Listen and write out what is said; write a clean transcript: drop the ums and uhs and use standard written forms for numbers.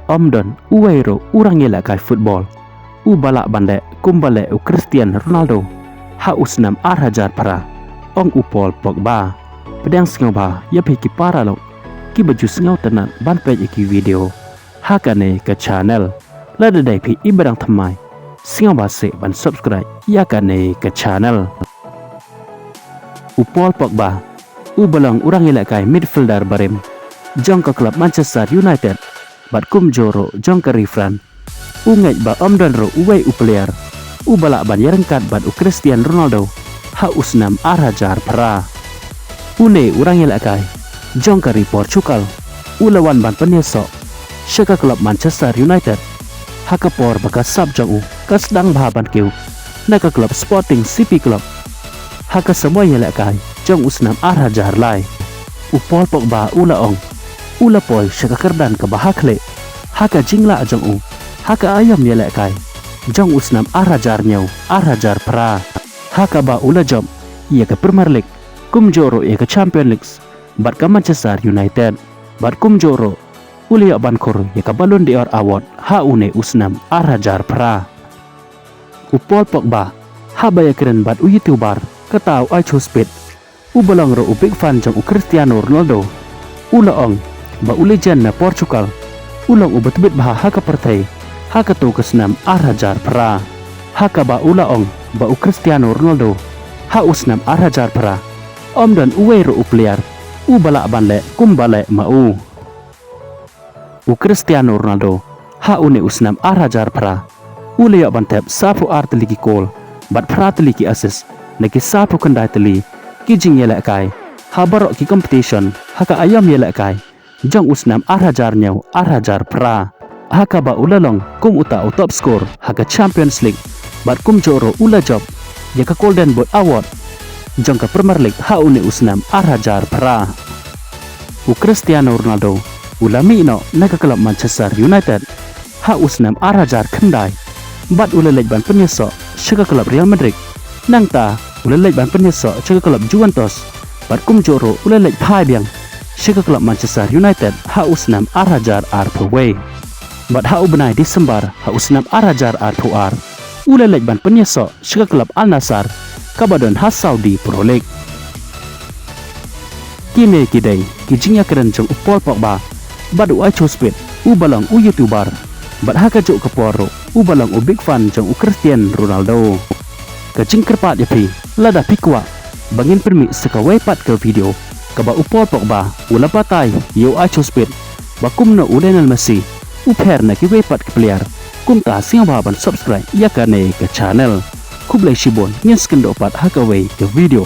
Omdon uwairo urang yela kai football. U balak bandek kumbale u Cristiano Ronaldo. Ha usnam arhajar para. Ong u Paul Pogba. Pedang singaba ya peki para lo. Ki baju singau tenan ban page iki video. Ha kane ke channel. Lada dai pi ibarang thamai. Singaba se ban subscribe ya kane ke channel. U Paul Pogba. U balang urang yela kai midfielder barim. Jong ke klub Manchester United. Bat kum joro jong ke refran. U ngej ba Omdon ro uwei u player. U balak ban yarengkat bat u Cristiano Ronaldo. Ha usnam arhajar para. Ule urang yela kai. Jong ke Portugal. U lawan ban penyesok. Syaka klub Manchester United. Ha ke por baka sab jong u. Kas dang bahaban kiu. Na ke klub Sporting CP Club. Ha ke semua yela kai. Jong usnam arhajar lai. U Paul Pogba ula ong. Ula poi syaka kerdan ke bahakle. Haka jingla jong u. Haka ayam yelek kai. Jong usnam arhajar nyau. Arhajar pra. Haka ba ula job. Ia ke Premier League. Kum joro ia ke Champions League. Bat ke Manchester United. Bat kum joro. Ulia bankur ia ke Ballon d'Or Award. Ha une usnam arhajar pra. U Paul Pogba. Ha baya keren bat u YouTuber. Ketau ai chuspit. U belong ro u big fan jong u Cristiano Ronaldo. Ula ong. Ba u legend na Portugal. Ulang u betbit bah haka pertai. Haka tu kesnam arhajar pra. Haka ba ula ong. Ba u Cristiano Ronaldo. Ha usnam arhajar pra. Omdon uwero u player. U balak banle kum balek ma u. U Cristiano Ronaldo. Ha une usnam arhajar pra. U leyak bantep sapu ar teliki kol. Bat pra teliki assist. Neki sapu kendai teli. Kijing yelek kai. Ha barok ki competition. Haka ayam yelek kai. Jong usnam arhajar nyau arhajar pra. Haka ba ulalong kum uta u top score haka Champions League. Bat kum joro ula job. Yaka Golden Boot Award. Jong ke Premier League ha une usnam arhajar pra. U Cristiano Ronaldo. Ula mino na ke klub Manchester United. Ha usnam arhajar kendai. Bat ula lej ban penyesok syaka klub Real Madrid. Nang ta ula lej ban penyesok syaka klub Juventus. Bat kum joro ula lej phai biang. Syaka klub Manchester United ha usnam arhajar ar peway. Bat ha ubenai Disember ha usnam arhajar ar puar. Ula lej ban penyesok syaka klub Al Nassr kabadon ha Saudi Pro League. Kini kidai kijingnya keren jong u Paul Pogba. Bat u ai chospit u balang u YouTuber. Bat ha kajuk ke poro u balang u big fan jong u Cristiano Ronaldo. Kajing kerpat yapi lada pikwa. Bangin permi sekawai pat ke video. Kaba u Paul Pogba ula patai yo ai chospit. Bakum no u Lionel Messi. U per na ki wepat ke player. Kum ta singaba ban subscribe ya kane ke channel. Kublai shibon nyen skendo pat hakawai ke video.